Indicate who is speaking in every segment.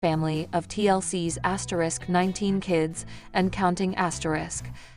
Speaker 1: family of TLC's *19 kids and counting*,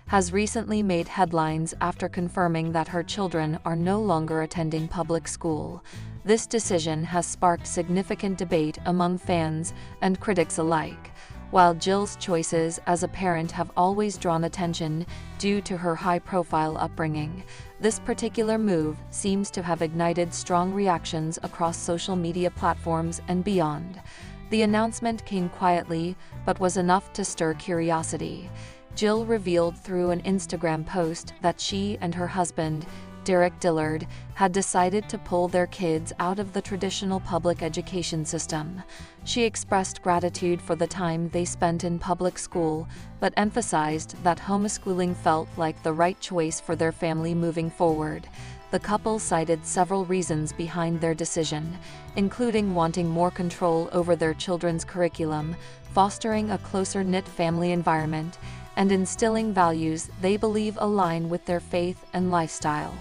Speaker 1: has recently made headlines after confirming that her children are no longer attending public school. This decision has sparked significant debate among fans and critics alike. While Jill's choices as a parent have always drawn attention due to her high-profile upbringing, this particular move seems to have ignited strong reactions across social media platforms and beyond. The announcement came quietly, but was enough to stir curiosity. Jill revealed through an Instagram post that she and her husband, Derick Dillard, had decided to pull their kids out of the traditional public education system. She expressed gratitude for the time they spent in public school, but emphasized that homeschooling felt like the right choice for their family moving forward. The couple cited several reasons behind their decision, including wanting more control over their children's curriculum, fostering a closer-knit family environment, and instilling values they believe align with their faith and lifestyle.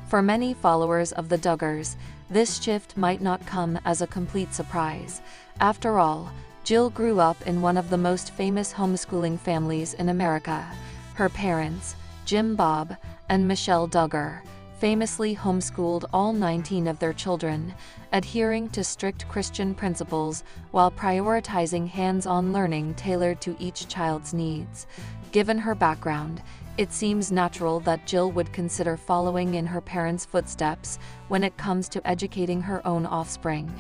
Speaker 1: For many followers of the Duggars, this shift might not come as a complete surprise. After all, Jill grew up in one of the most famous homeschooling families in America. Her parents, Jim Bob and Michelle Duggar, famously homeschooled all 19 of their children, adhering to strict Christian principles while prioritizing hands-on learning tailored to each child's needs. Given her background, it seems natural that Jill would consider following in her parents' footsteps when it comes to educating her own offspring.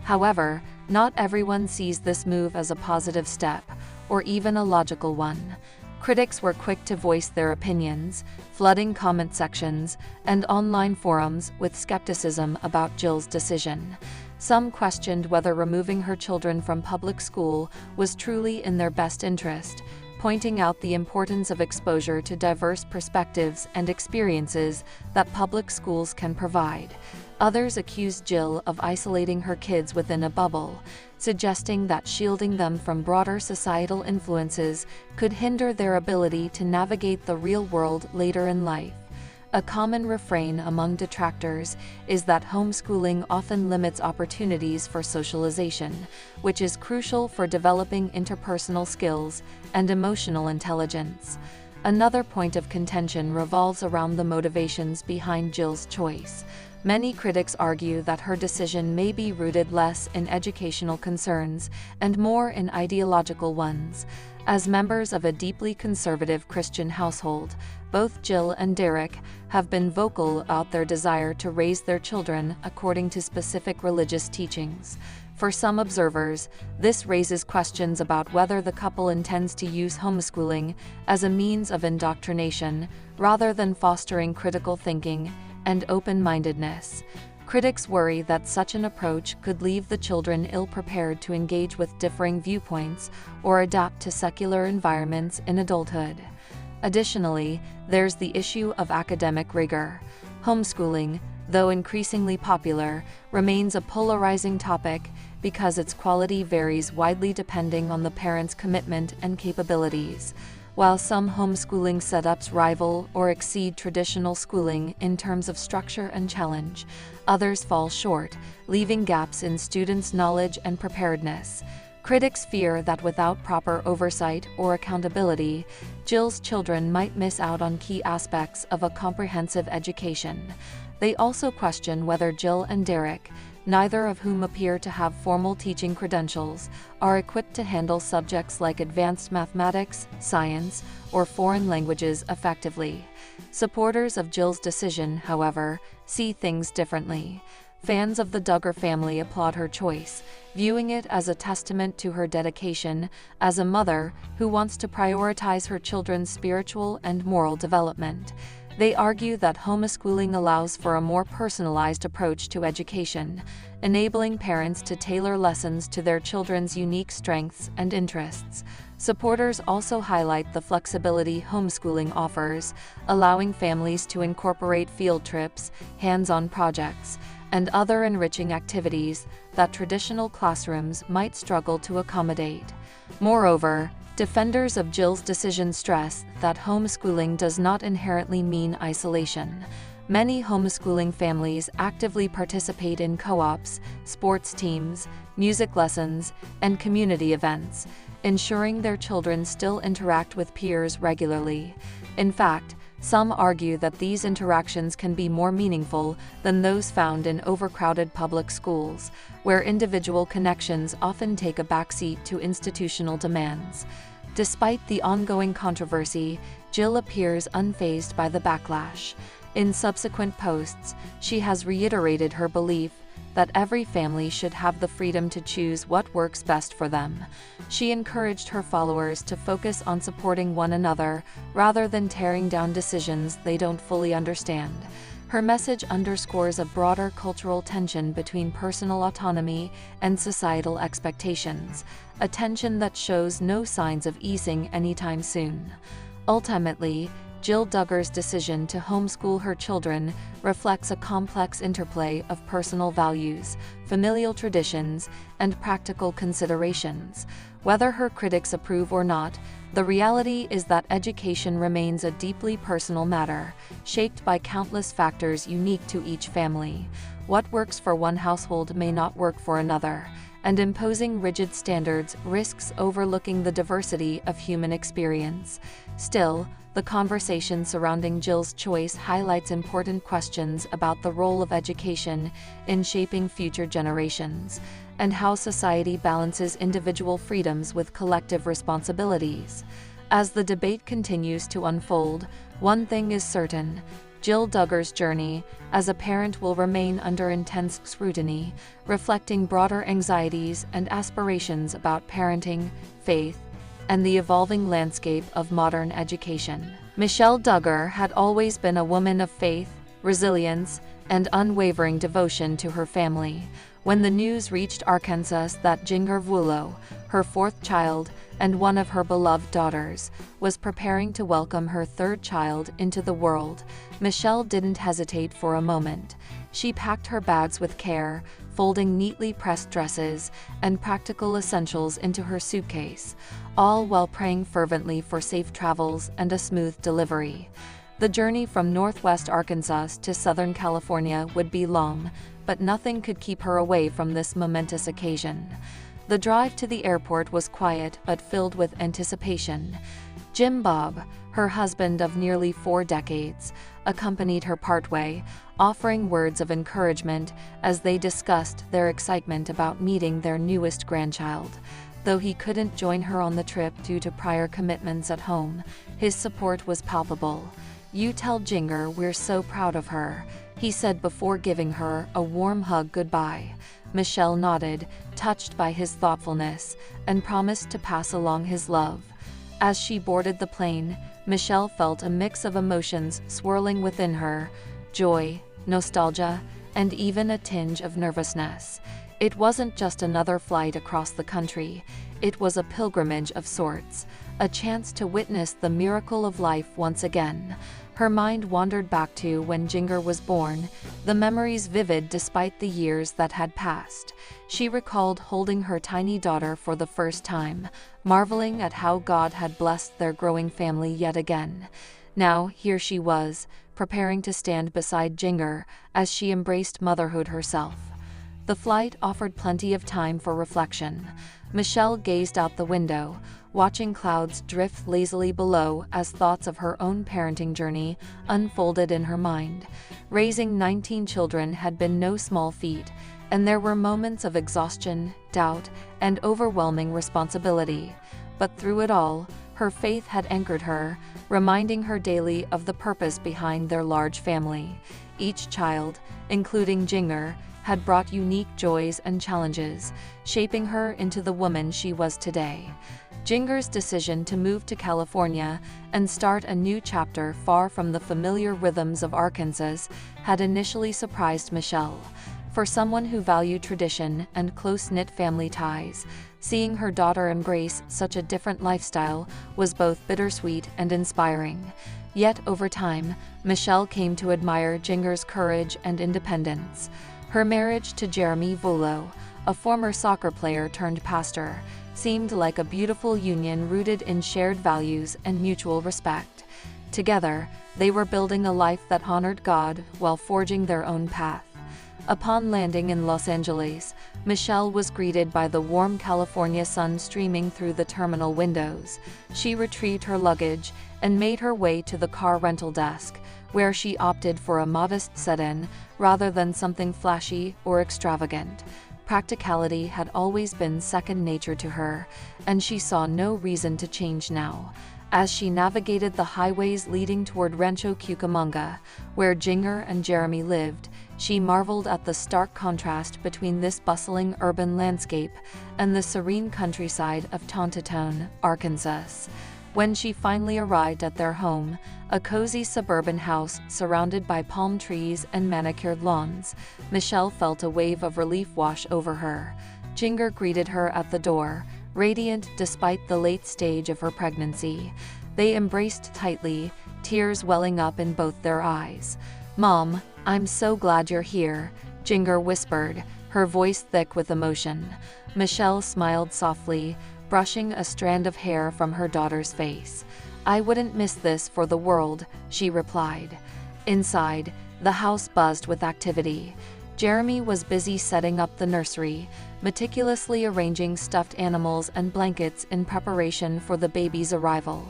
Speaker 1: However, not everyone sees this move as a positive step, or even a logical one. Critics were quick to voice their opinions, flooding comment sections and online forums with skepticism about Jill's decision. Some questioned whether removing her children from public school was truly in their best interest, pointing out the importance of exposure to diverse perspectives and experiences that public schools can provide. Others accused Jill of isolating her kids within a bubble, suggesting that shielding them from broader societal influences could hinder their ability to navigate the real world later in life. A common refrain among detractors is that homeschooling often limits opportunities for socialization, which is crucial for developing interpersonal skills and emotional intelligence. Another point of contention revolves around the motivations behind Jill's choice. Many critics argue that her decision may be rooted less in educational concerns and more in ideological ones. As members of a deeply conservative Christian household, both Jill and Derick have been vocal about their desire to raise their children according to specific religious teachings. For some observers, this raises questions about whether the couple intends to use homeschooling as a means of indoctrination rather than fostering critical thinking and open-mindedness. Critics worry that such an approach could leave the children ill-prepared to engage with differing viewpoints or adapt to secular environments in adulthood. Additionally, there's the issue of academic rigor. Homeschooling, though increasingly popular, remains a polarizing topic because its quality varies widely depending on the parents' commitment and capabilities. While some homeschooling setups rival or exceed traditional schooling in terms of structure and challenge, others fall short, leaving gaps in students' knowledge and preparedness. Critics fear that without proper oversight or accountability, Jill's children might miss out on key aspects of a comprehensive education. They also question whether Jill and Derick, neither of whom appear to have formal teaching credentials, are equipped to handle subjects like advanced mathematics, science, or foreign languages effectively. Supporters of Jill's decision, however, see things differently. Fans of the Duggar family applaud her choice, viewing it as a testament to her dedication as a mother who wants to prioritize her children's spiritual and moral development. They argue that homeschooling allows for a more personalized approach to education, enabling parents to tailor lessons to their children's unique strengths and interests. Supporters also highlight the flexibility homeschooling offers, allowing families to incorporate field trips, hands-on projects, and other enriching activities that traditional classrooms might struggle to accommodate. Moreover, defenders of Jill's decision stress that homeschooling does not inherently mean isolation. Many homeschooling families actively participate in co-ops, sports teams, music lessons, and community events, ensuring their children still interact with peers regularly. In fact, some argue that these interactions can be more meaningful than those found in overcrowded public schools, where individual connections often take a backseat to institutional demands. Despite the ongoing controversy, Jill appears unfazed by the backlash. In subsequent posts, she has reiterated her belief that every family should have the freedom to choose what works best for them. She encouraged her followers to focus on supporting one another rather than tearing down decisions they don't fully understand. Her message underscores a broader cultural tension between personal autonomy and societal expectations, a tension that shows no signs of easing anytime soon. Ultimately, Jill Duggar's decision to homeschool her children reflects a complex interplay of personal values, familial traditions, and practical considerations. Whether her critics approve or not, the reality is that education remains a deeply personal matter, shaped by countless factors unique to each family. What works for one household may not work for another, and imposing rigid standards risks overlooking the diversity of human experience. Still, the conversation surrounding Jill's choice highlights important questions about the role of education in shaping future generations, and how society balances individual freedoms with collective responsibilities. As the debate continues to unfold, one thing is certain: Jill Duggar's journey as a parent will remain under intense scrutiny, reflecting broader anxieties and aspirations about parenting, faith, and the evolving landscape of modern education. Michelle Duggar had always been a woman of faith, resilience, and unwavering devotion to her family. When the news reached Arkansas that Duggar Coyote, her fourth child and one of her beloved daughters, was preparing to welcome her third child into the world, Michelle didn't hesitate for a moment. She packed her bags with care, folding neatly pressed dresses and practical essentials into her suitcase, all while praying fervently for safe travels and a smooth delivery. The journey from Northwest Arkansas to Southern California would be long, but nothing could keep her away from this momentous occasion. The drive to the airport was quiet but filled with anticipation. Jim Bob, her husband of nearly 4 decades, accompanied her partway, offering words of encouragement as they discussed their excitement about meeting their newest grandchild. Though he couldn't join her on the trip due to prior commitments at home, his support was palpable. "You tell Duggar we're so proud of her," he said before giving her a warm hug goodbye. Michelle nodded, touched by his thoughtfulness, and promised to pass along his love. As she boarded the plane, Michelle felt a mix of emotions swirling within her: joy, nostalgia, and even a tinge of nervousness. It wasn't just another flight across the country, it was a pilgrimage of sorts, a chance to witness the miracle of life once again. Her mind wandered back to when Duggar was born, the memories vivid despite the years that had passed. She recalled holding her tiny daughter for the first time, marveling at how God had blessed their growing family yet again. Now, here she was, preparing to stand beside Duggar as she embraced motherhood herself. The flight offered plenty of time for reflection. Michelle gazed out the window, watching clouds drift lazily below as thoughts of her own parenting journey unfolded in her mind. Raising 19 children had been no small feat, and there were moments of exhaustion, doubt, and overwhelming responsibility. But through it all, her faith had anchored her, reminding her daily of the purpose behind their large family. Each child, including Duggar, had brought unique joys and challenges, shaping her into the woman she was today. Duggar's decision to move to California and start a new chapter far from the familiar rhythms of Arkansas had initially surprised Michelle. For someone who valued tradition and close-knit family ties, seeing her daughter embrace such a different lifestyle was both bittersweet and inspiring. Yet over time, Michelle came to admire Duggar's courage and independence. Her marriage to Jeremy Volo, a former soccer player turned pastor, seemed like a beautiful union rooted in shared values and mutual respect. Together, they were building a life that honored God while forging their own path. Upon landing in Los Angeles, Michelle was greeted by the warm California sun streaming through the terminal windows. She retrieved her luggage and made her way to the car rental desk, where she opted for a modest sedan rather than something flashy or extravagant. Practicality had always been second nature to her, and she saw no reason to change now. As she navigated the highways leading toward Rancho Cucamonga, where Duggar and Jeremy lived, she marveled at the stark contrast between this bustling urban landscape and the serene countryside of Tontatone, Arkansas. When she finally arrived at their home, a cozy suburban house surrounded by palm trees and manicured lawns, Michelle felt a wave of relief wash over her. Duggar greeted her at the door, radiant despite the late stage of her pregnancy. They embraced tightly, tears welling up in both their eyes. "Mom, I'm so glad you're here," Duggar whispered, her voice thick with emotion. Michelle smiled softly, brushing a strand of hair from her daughter's face. "I wouldn't miss this for the world," she replied. Inside, the house buzzed with activity. Jeremy was busy setting up the nursery, meticulously arranging stuffed animals and blankets in preparation for the baby's arrival.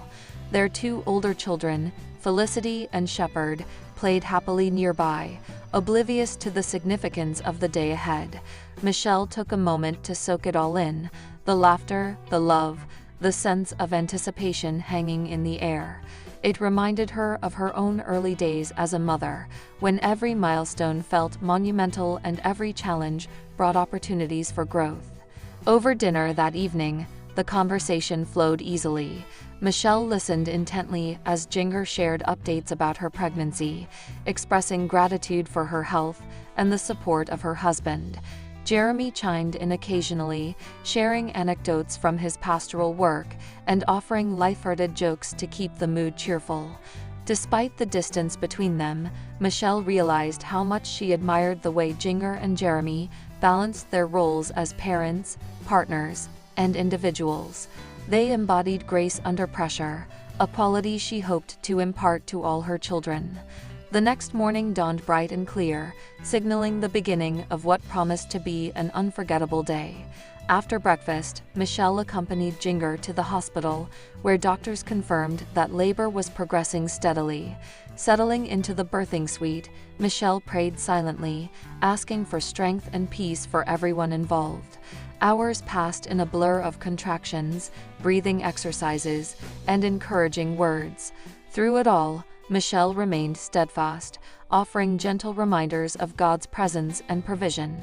Speaker 1: Their two older children, Felicity and Shepherd, played happily nearby, oblivious to the significance of the day ahead. Michelle took a moment to soak it all in, the laughter, the love, the sense of anticipation hanging in the air. It reminded her of her own early days as a mother, when every milestone felt monumental and every challenge brought opportunities for growth. Over dinner that evening, the conversation flowed easily. Michelle listened intently as Duggar shared updates about her pregnancy, expressing gratitude for her health and the support of her husband. Jeremy chimed in occasionally, sharing anecdotes from his pastoral work and offering lighthearted jokes to keep the mood cheerful. Despite the distance between them, Michelle realized how much she admired the way Duggar and Jeremy balanced their roles as parents, partners, and individuals. They embodied grace under pressure, a quality she hoped to impart to all her children. The next morning dawned bright and clear, signaling the beginning of what promised to be an unforgettable day. After breakfast, Michelle accompanied Duggar to the hospital, where doctors confirmed that labor was progressing steadily. Settling into the birthing suite, Michelle prayed silently, asking for strength and peace for everyone involved. Hours passed in a blur of contractions, breathing exercises, and encouraging words. Through it all, Michelle remained steadfast, offering gentle reminders of God's presence and provision.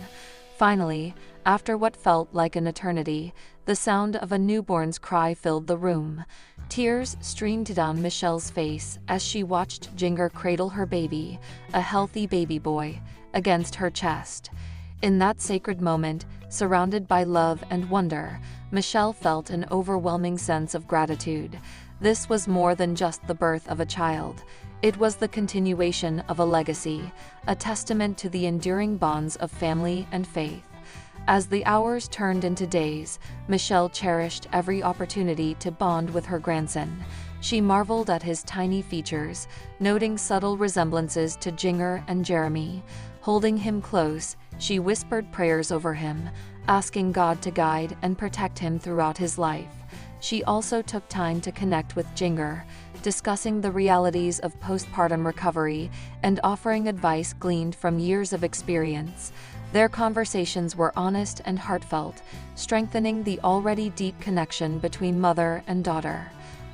Speaker 1: Finally, after what felt like an eternity, the sound of a newborn's cry filled the room. Tears streamed down Michelle's face as she watched Duggar cradle her baby, a healthy baby boy, against her chest. In that sacred moment, surrounded by love and wonder, Michelle felt an overwhelming sense of gratitude. This was more than just the birth of a child. It was the continuation of a legacy, a testament to the enduring bonds of family and faith. As the hours turned into days, Michelle cherished every opportunity to bond with her grandson. She marveled at his tiny features, noting subtle resemblances to Duggar and Jeremy. Holding him close, she whispered prayers over him, asking God to guide and protect him throughout his life. She also took time to connect with Duggar, discussing the realities of postpartum recovery and offering advice gleaned from years of experience. Their conversations were honest and heartfelt, strengthening the already deep connection between mother and daughter.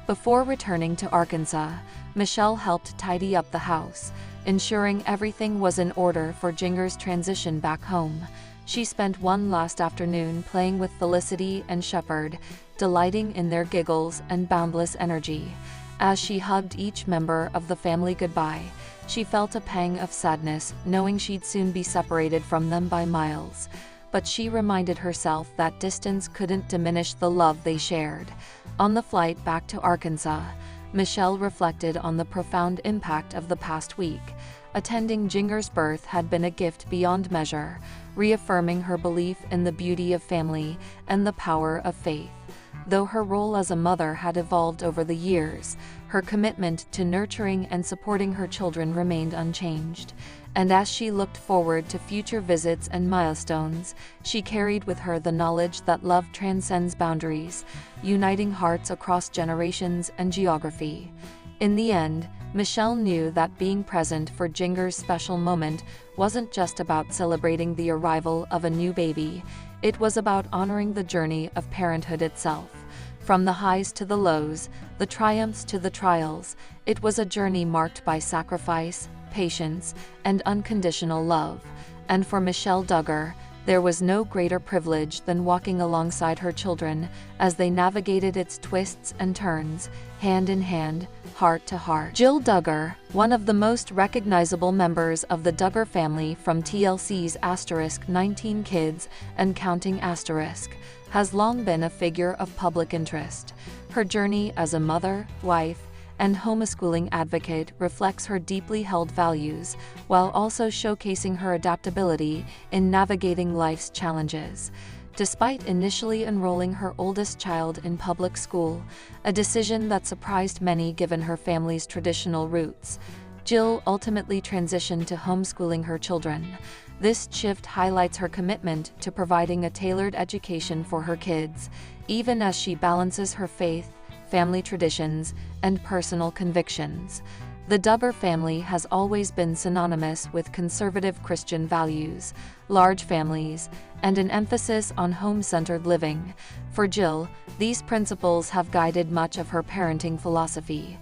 Speaker 1: Before returning to Arkansas, Michelle helped tidy up the house, ensuring everything was in order for Duggar's transition back home. She spent one last afternoon playing with Felicity and Shepherd, delighting in their giggles and boundless energy. As she hugged each member of the family goodbye, she felt a pang of sadness, knowing she'd soon be separated from them by miles. But she reminded herself that distance couldn't diminish the love they shared. On the flight back to Arkansas, Michelle reflected on the profound impact of the past week. Attending Duggar's birth had been a gift beyond measure, reaffirming her belief in the beauty of family and the power of faith. Though her role as a mother had evolved over the years, her commitment to nurturing and supporting her children remained unchanged. And as she looked forward to future visits and milestones, she carried with her the knowledge that love transcends boundaries, uniting hearts across generations and geography. In the end, Michelle knew that being present for Duggar's special moment wasn't just about celebrating the arrival of a new baby. It was about honoring the journey of parenthood itself. From the highs to the lows, the triumphs to the trials, it was a journey marked by sacrifice, patience, and unconditional love. And for Michelle Duggar, there was no greater privilege than walking alongside her children as they navigated its twists and turns, hand in hand, heart to heart. Jill Duggar, one of the most recognizable members of the Duggar family from TLC's *19 Kids and Counting*, has long been a figure of public interest. Her journey as a mother, wife, and homeschooling advocate reflects her deeply held values, while also showcasing her adaptability in navigating life's challenges. Despite initially enrolling her oldest child in public school, a decision that surprised many given her family's traditional roots, Jill ultimately transitioned to homeschooling her children. This shift highlights her commitment to providing a tailored education for her kids, even as she balances her faith, family traditions, and personal convictions. The Duggar family has always been synonymous with conservative Christian values, large families, and an emphasis on home-centered living. For Jill, these principles have guided much of her parenting philosophy.